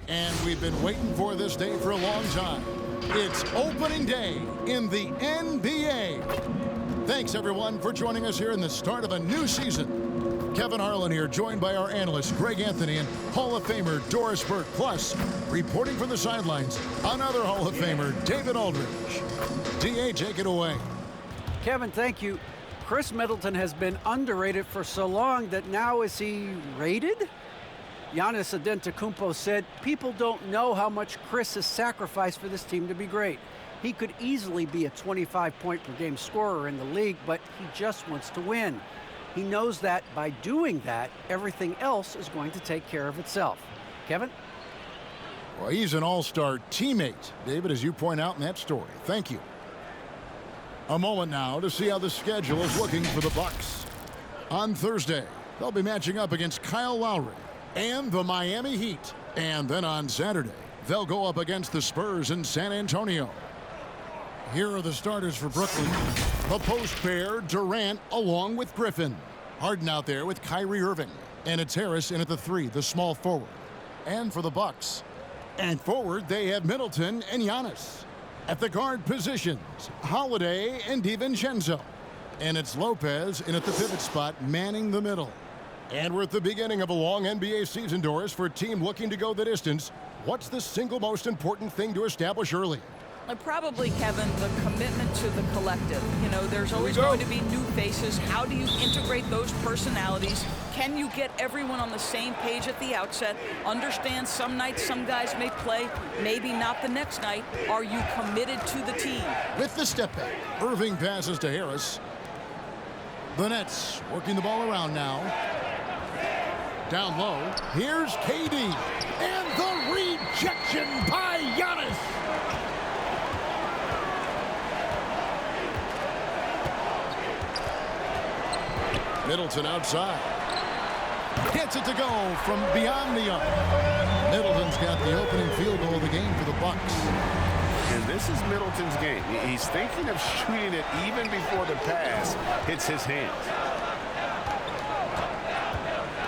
And we've been waiting for this day for a long time. It's opening day in the NBA. Thanks, everyone, for joining us here in the start of a new season. Kevin Harlan here, joined by our analysts, Greg Anthony and Hall of Famer Doris Burke. Plus, reporting from the sidelines, another Hall of Famer, David Aldridge. D.A., take it away. Kevin, thank you. Chris Middleton has been underrated for so long that now is he rated? Giannis Antetokounmpo said, people don't know how much Chris has sacrificed for this team to be great. He could easily be a 25-point-per-game scorer in the league, but he just wants to win. He knows that by doing that, everything else is going to take care of itself. Kevin? Well, he's an all-star teammate, David, as you point out in that story. Thank you. A moment now to see how the schedule is looking for the Bucks. On Thursday, they'll be matching up against Kyle Lowry and the Miami Heat. And then on Saturday, they'll go up against the Spurs in San Antonio. Here are the starters for Brooklyn. The post pair, Durant along with Griffin. Harden out there with Kyrie Irving. And it's Harris in at the 3, the small forward. And for the Bucks, and forward, they have Middleton and Giannis. At the guard positions, Holiday and DiVincenzo. And it's Lopez in at the pivot spot, manning the middle. And we're at the beginning of a long NBA season, Doris, for a team looking to go the distance. What's the single most important thing to establish early? Probably, Kevin, the commitment to the collective. You know, there's always going to be new faces. How do you integrate those personalities? Can you get everyone on the same page at the outset? Understand some nights some guys may play, maybe not the next night. Are you committed to the team? With the step back, Irving passes to Harris. The Nets working the ball around now. Down low, here's KD. And the rejection by Giannis. Middleton outside. Gets it to go from beyond the arc. Middleton's got the opening field goal of the game for the Bucks. And this is Middleton's game. He's thinking of shooting it even before the pass hits his hands.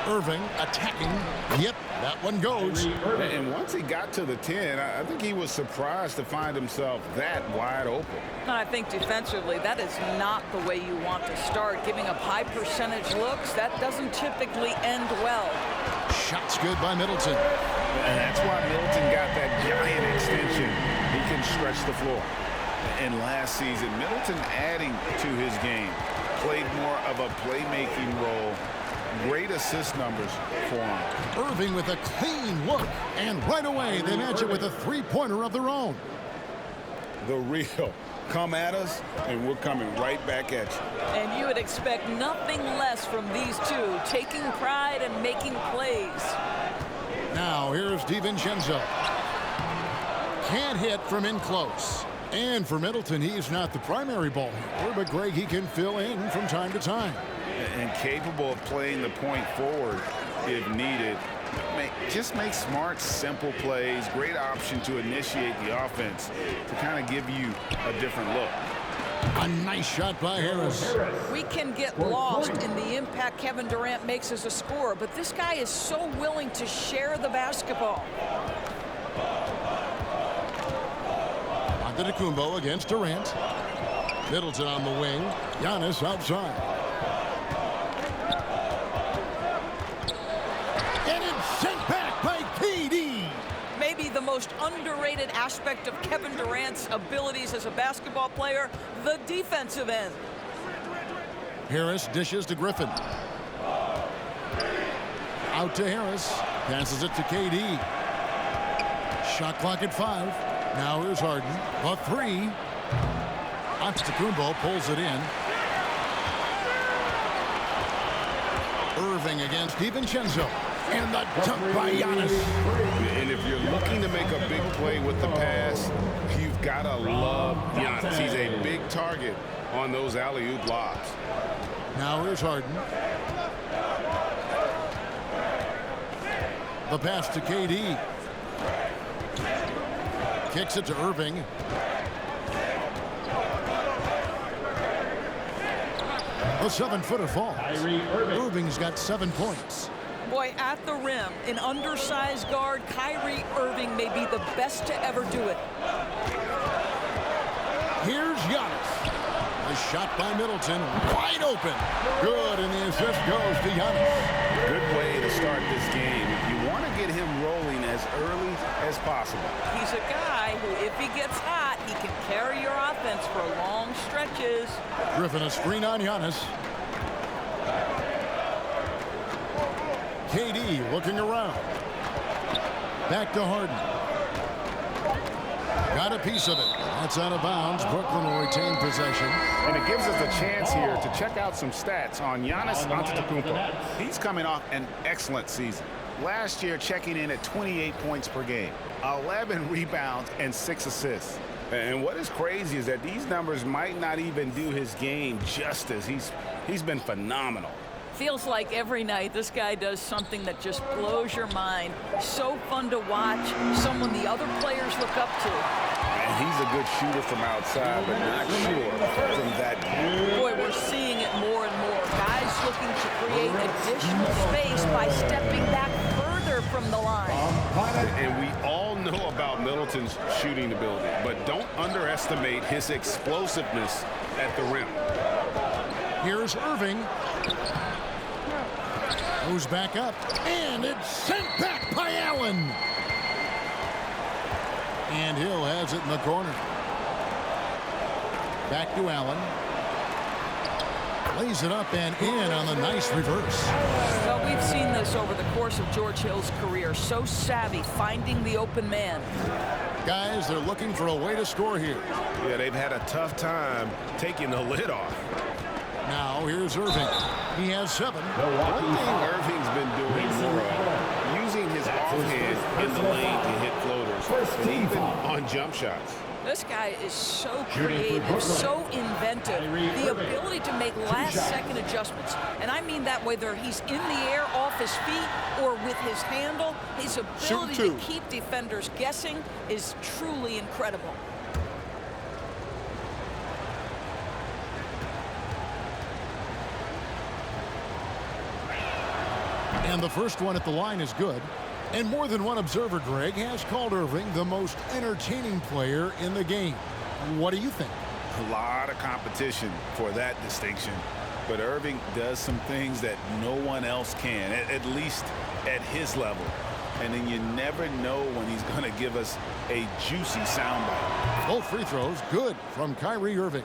Irving attacking. Yep, that one goes. And once he got to the 10, I think he was surprised to find himself that wide open. And I think defensively, that is not the way you want to start. Giving up high percentage looks, that doesn't typically end well. Shot's good by Middleton. And that's why Middleton got that giant extension. He can stretch the floor. And last season, Middleton adding to his game, played more of a playmaking role. Great assist numbers for him. Irving with a clean look. And right away, they match it with a three-pointer of their own. The real. Come at us, and we're coming right back at you. And you would expect nothing less from these two, taking pride and making plays. Now, here's DiVincenzo. Can't hit from in close. And for Middleton, he's not the primary ball handler, but Greg, he can fill in from time to time. And capable of playing the point forward if needed. Just make smart, simple plays. Great option to initiate the offense to kind of give you a different look. A nice shot by Harris. We can get lost in the impact Kevin Durant makes as a scorer, but this guy is so willing to share the basketball. Antetokounmpo against Durant. Middleton on the wing. Giannis outside. And it's sent back by KD. Maybe the most underrated aspect of Kevin Durant's abilities as a basketball player, the defensive end. Harris dishes to Griffin. Out to Harris. Passes it to KD. Shot clock at 5. Now here's Harden. A 3. Antetokounmpo pulls it in. Irving against DiVincenzo. And the dunk by Giannis. And if you're looking to make a big play with the pass, you've got to love Giannis. He's a big target on those alley-oop lobs. Now here's Harden. The pass to KD. Kicks it to Irving. A 7-footer falls. Irving's got 7 points. Boy, at the rim, an undersized guard, Kyrie Irving may be the best to ever do it. Here's Giannis. A shot by Middleton, wide open. Good, and the assist goes to Giannis. Good way to start this game. You want to get him rolling as early as possible. He's a guy who, if he gets hot, he can carry your offense for long stretches. Griffin a screen on Giannis. KD looking around. Back to Harden. Got a piece of it. That's out of bounds. Brooklyn will retain possession. And it gives us a chance here to check out some stats on Giannis Antetokounmpo. He's coming off an excellent season. Last year, checking in at 28 points per game, 11 rebounds, and 6 assists. And what is crazy is that these numbers might not even do his game justice. He's been phenomenal. Feels like every night this guy does something that just blows your mind. So fun to watch, someone the other players look up to. And he's a good shooter from outside, but not sure from that. Boy, we're seeing it more and more. Guys looking to create additional space by stepping back further from the line. And we all know about Middleton's shooting ability, but don't underestimate his explosiveness at the rim. Here's Irving. Goes back up, and it's sent back by Allen. And Hill has it in the corner. Back to Allen. Lays it up and in on the nice reverse. Well, we've seen this over the course of George Hill's career. So savvy, finding the open man. Guys, they're looking for a way to score here. Yeah, they've had a tough time taking the lid off. Now, here's Irving. He has 7. One thing Irving's been doing more of, using his offhand in the lane to hit floaters, and even on jump shots. This guy is so creative, so inventive. The ability to make last-second adjustments. And I mean that whether he's in the air off his feet or with his handle, his ability to keep defenders guessing is truly incredible. And the first one at the line is good. And more than one observer, Greg, has called Irving the most entertaining player in the game. What do you think? A lot of competition for that distinction. But Irving does some things that no one else can, at least at his level. And then you never know when he's going to give us a juicy soundbite. Both free throws good from Kyrie Irving.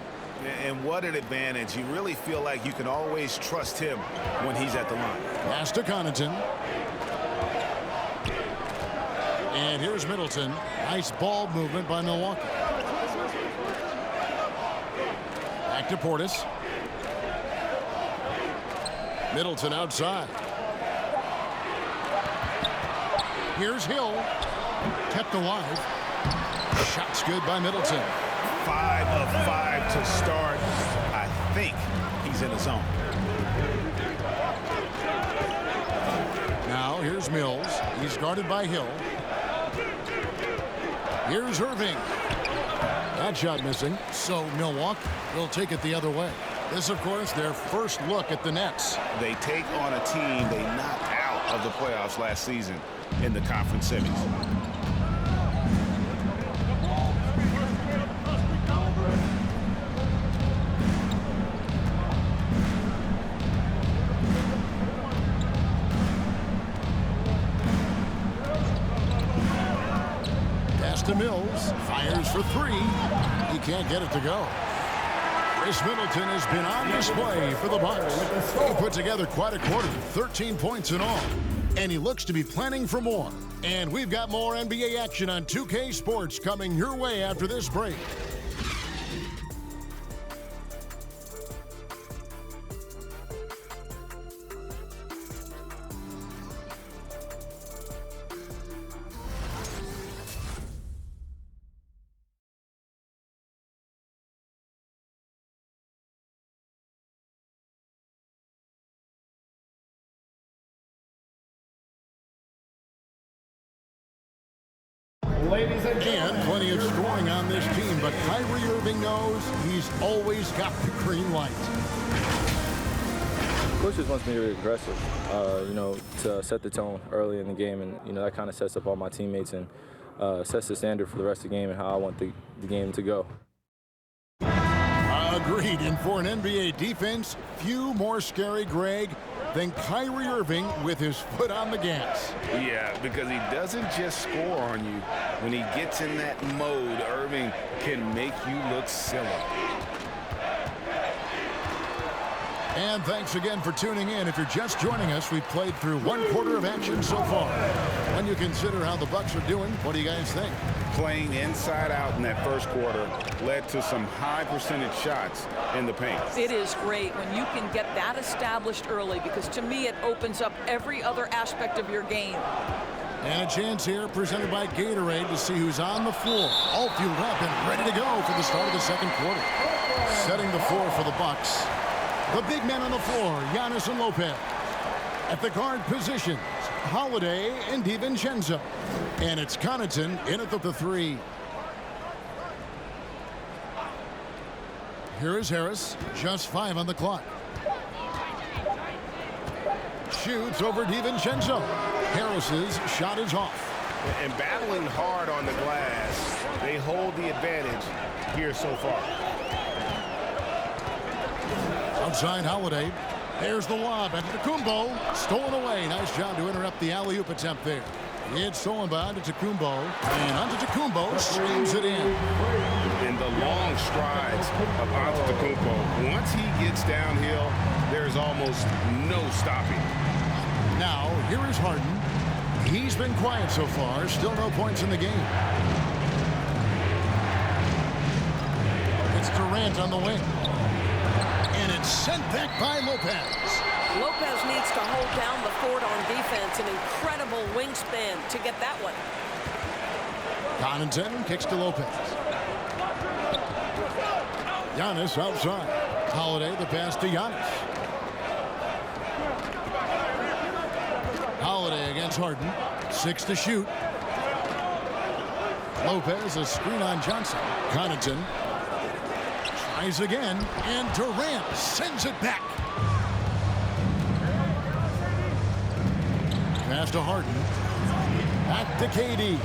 And what an advantage. You really feel like you can always trust him when he's at the line. Pass to Connaughton. And here's Middleton. Nice ball movement by Milwaukee. Back to Portis. Middleton outside. Here's Hill. Kept alive. Shot's good by Middleton. 5 of 5 to start. I think he's in the zone. Now here's Mills. He's guarded by Hill. Here's Irving. That shot missing. So Milwaukee will take it the other way. This, of course, their first look at the Nets. They take on a team they knocked out of the playoffs last season in the conference semis. To Mills, fires for 3. He can't get it to go. Chris Middleton has been on display for the Bucks. He put together quite a quarter, 13 points in all. And he looks to be planning for more. And we've got more NBA action on 2K Sports coming your way after this break. And plenty of scoring on this team, but Kyrie Irving knows he's always got the green light. Coach just wants me to be aggressive, you know, to set the tone early in the game, and you know that kind of sets up all my teammates and sets the standard for the rest of the game and how I want the game to go. Agreed. And for an NBA defense, few more scary, Greg, than Kyrie Irving with his foot on the gas. Yeah, because he doesn't just score on you. When he gets in that mode, Irving can make you look silly. And thanks again for tuning in. If you're just joining us, we've played through 1/4 of action so far. When you consider how the Bucks are doing, what do you guys think? Playing inside out in that first quarter led to some high percentage shots in the paint. It is great when you can get that established early, because to me it opens up every other aspect of your game. And a chance here presented by Gatorade to see who's on the floor. All fueled up and ready to go for the start of the second quarter. Setting the floor for the Bucks. The big men on the floor, Giannis and Lopez. At the guard positions, Holiday and DiVincenzo. And it's Connaughton in at the three. Here is Harris, just 5 on the clock. Shoots over DiVincenzo. Harris's shot is off. And battling hard on the glass, they hold the advantage here so far. Outside Holiday. There's the lob. Antetokounmpo stolen away. Nice job to interrupt the alley-oop attempt there. It's stolen by Antetokounmpo. And Antetokounmpo slams it in. In the long strides of Antetokounmpo, once he gets downhill, there's almost no stopping. Now, here is Harden. He's been quiet so far. Still no points in the game. It's Durant on the wing. And it's sent back by Lopez. Lopez needs to hold down the fort on defense. An incredible wingspan to get that one. Connaughton kicks to Lopez. Giannis outside. Holiday the pass to Giannis. Holiday against Harden. 6 to shoot. Lopez a screen on Johnson. Connaughton tries again, and Durant sends it back. Pass to Harden. Back to KD.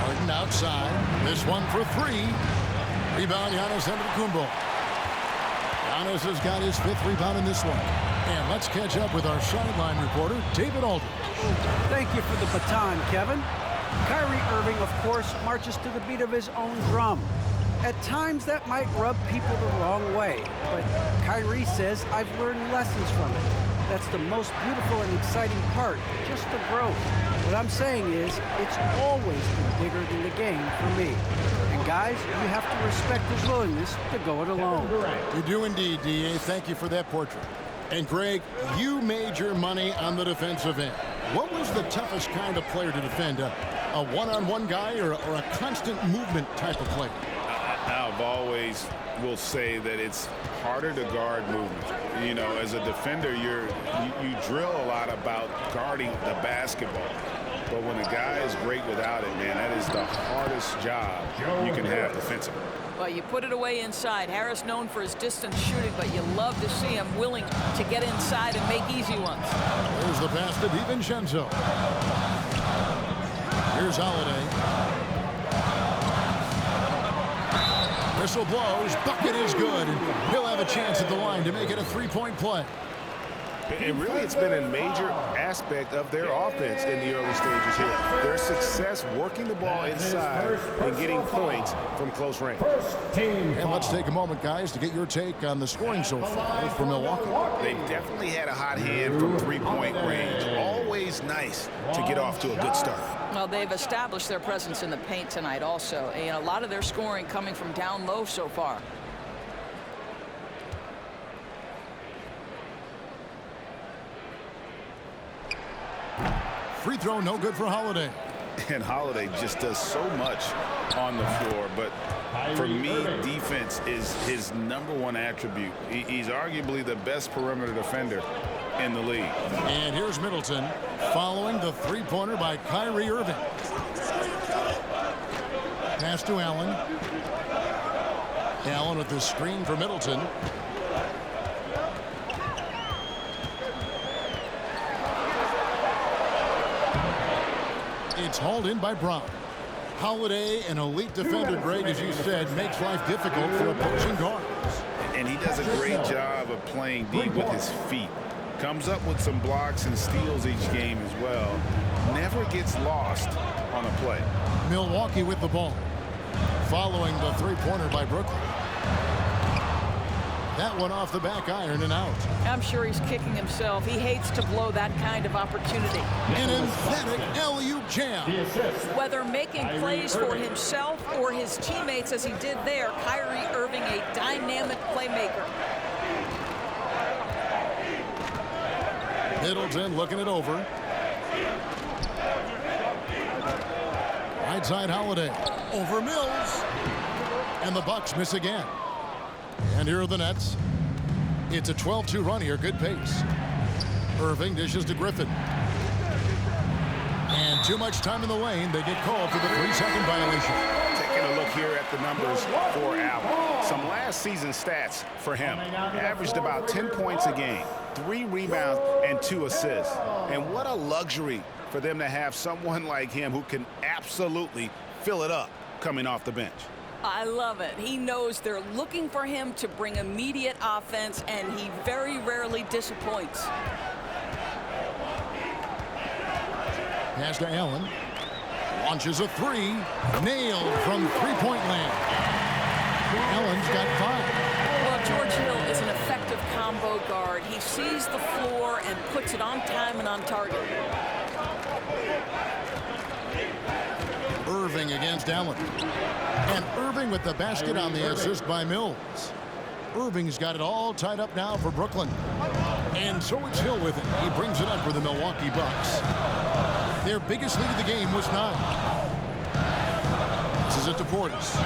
Harden outside. This one for 3. Rebound, Giannis Antetokounmpo. Giannis has got his 5th rebound in this one. And let's catch up with our sideline reporter, David Aldridge. Thank you for the baton, Kevin. Kyrie Irving, of course, marches to the beat of his own drum. At times, that might rub people the wrong way. But Kyrie says, I've learned lessons from it. That's the most beautiful and exciting part, just the growth. What I'm saying is, it's always been bigger than the game for me. And guys, you have to respect his willingness to go it alone. You do indeed, D.A. Thank you for that portrait. And Greg, you made your money on the defensive end. What was the toughest kind of player to defend? A one-on-one guy or a constant movement type of player? I've always will say that it's harder to guard movement. You know, as a defender, you drill a lot about guarding the basketball. But when a guy is great without it, man, that is the hardest job you can have defensively. Well, you put it away inside. Harris known for his distance shooting, but you love to see him willing to get inside and make easy ones. There's the pass to DiVincenzo. Here's Holiday. Whistle blows. Bucket is good. And he'll have a chance at the line to make it a 3-point play. And really, it's been a major aspect of their offense in the early stages here. Their success working the ball inside and getting points from close range. And let's take a moment, guys, to get your take on the scoring so far for Milwaukee. They've definitely had a hot hand from 3-point range. Always nice to get off to a good start. Well, they've established their presence in the paint tonight also. And a lot of their scoring coming from down low so far. Free throw, no good for Holiday. And Holiday just does so much on the floor. But for me, defense is his #1 attribute. He's arguably the best perimeter defender in the league. And here's Middleton following the 3-pointer by Kyrie Irving. Pass to Allen. Allen with the screen for Middleton. It's hauled in by Brown. Holiday, an elite defender, Greg, as you said, makes life difficult for opposing guards. And he does a great job of playing deep with his feet. Comes up with some blocks and steals each game as well. Never gets lost on a play. Milwaukee with the ball. Following the three-pointer by Brooklyn. That one off the back iron and out. I'm sure he's kicking himself. He hates to blow that kind of opportunity. An emphatic alley-oop jam. Whether making plays for himself or his teammates as he did there, Kyrie Irving, a dynamic playmaker. Middleton looking it over. Right side Holiday. Over Mills. And the Bucks miss again. And here are the Nets. It's a 12-2 run here. Good pace. Irving dishes to Griffin. And too much time in the lane. They get called for the 3-second violation. Taking a look here at the numbers for Allen. Some last season stats for him. Averaged about 10 points a game, 3 rebounds, and 2 assists. And what a luxury for them to have someone like him who can absolutely fill it up coming off the bench. I love it. He knows they're looking for him to bring immediate offense, and he very rarely disappoints. Pass to Allen. Launches a 3. Nailed from three-point land. Allen's got 5. Well, George Hill is an effective combo guard. He sees the floor and puts it on time and on target. Irving against Allen. And Irving with the basket on the assist by Mills. Irving's got it all tied up now for Brooklyn. And so it's Hill with it. He brings it up for the Milwaukee Bucks. Their biggest lead of the game was 9. This is it to Portis.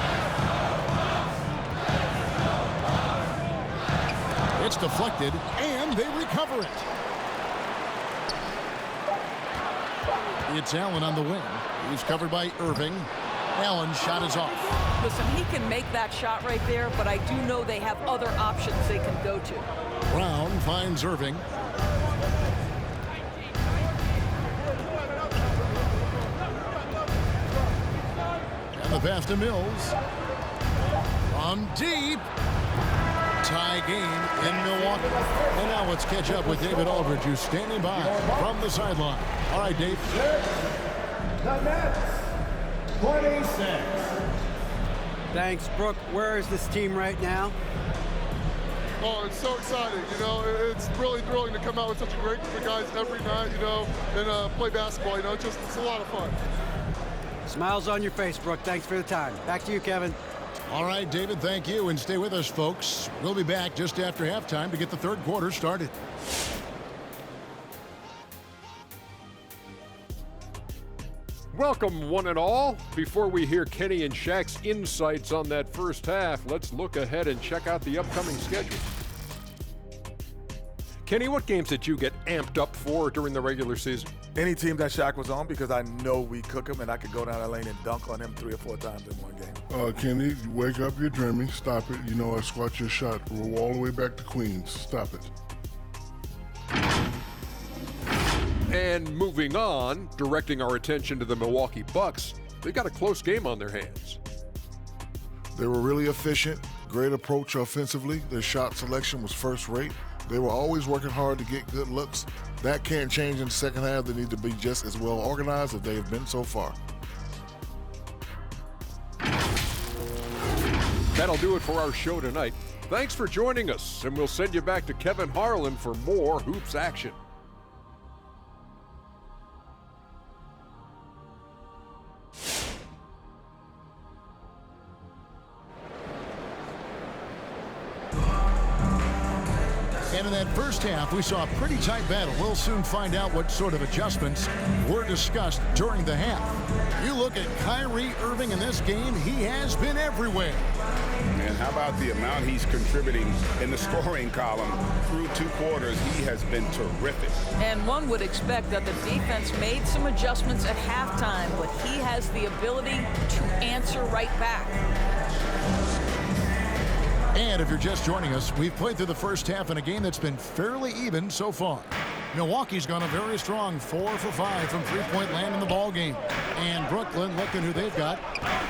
It's deflected, and they recover it. It's Allen on the wing. He's covered by Irving. Allen's shot is off. Listen, he can make that shot right there, but I do know they have other options they can go to. Brown finds Irving. And the pass to Mills. From deep. Tie game in Milwaukee. And now let's catch up with David Aldridge, who's standing by from the sideline. All right, Dave. The Nets, 26. Thanks, Brooke. Where is this team right now? Oh, it's so exciting, you know. It's really thrilling to come out with such a great group of guys every night, you know, and play basketball, you know. It's a lot of fun. Smiles on your face, Brooke. Thanks for the time. Back to you, Kevin. All right, David, thank you. And stay with us, folks. We'll be back just after halftime to get the third quarter started. Welcome, one and all. Before we hear Kenny and Shaq's insights on that first half, let's look ahead and check out the upcoming schedule. Kenny, what games did you get amped up for during the regular season? Any team that Shaq was on, because I know we cook him and I could go down that lane and dunk on him 3 or 4 times in one game. Kenny, wake up, you're dreaming. Stop it. You know I squat your shot. Roll all the way back to Queens. Stop it. And moving on, directing our attention to the Milwaukee Bucks, they got a close game on their hands. They were really efficient, great approach offensively. Their shot selection was first rate. They were always working hard to get good looks. That can't change in the second half. They need to be just as well organized as they have been so far. That'll do it for our show tonight. Thanks for joining us, and we'll send you back to Kevin Harlan for more hoops action. And in that first half, we saw a pretty tight battle. We'll soon find out what sort of adjustments were discussed during the half. You look at Kyrie Irving in this game, he has been everywhere. And how about the amount he's contributing in the scoring column through 2 quarters? He has been terrific. And one would expect that the defense made some adjustments at halftime, but he has the ability to answer right back. And if you're just joining us, we've played through the first half in a game that's been fairly even so far. Milwaukee's gone a very strong 4 for 5 from three-point land in the ball game. And Brooklyn, looking who they've got.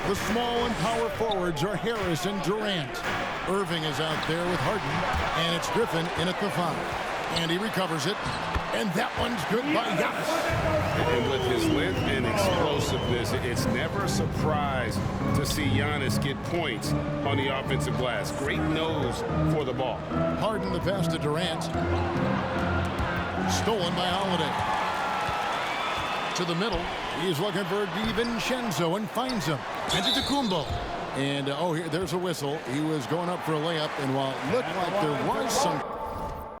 The small and power forwards are Harris and Durant. Irving is out there with Harden, and it's Griffin in at the 5. And he recovers it, and that one's good by Giannis. And with his length and explosiveness, it's never a surprise to see Giannis get points on the offensive glass. Great nose for the ball. Harden the pass to Durant. Stolen by Holiday. To the middle. He's looking for DiVincenzo and finds him. Antetokounmpo. And, there's a whistle. He was going up for a layup, and while it looked like there was some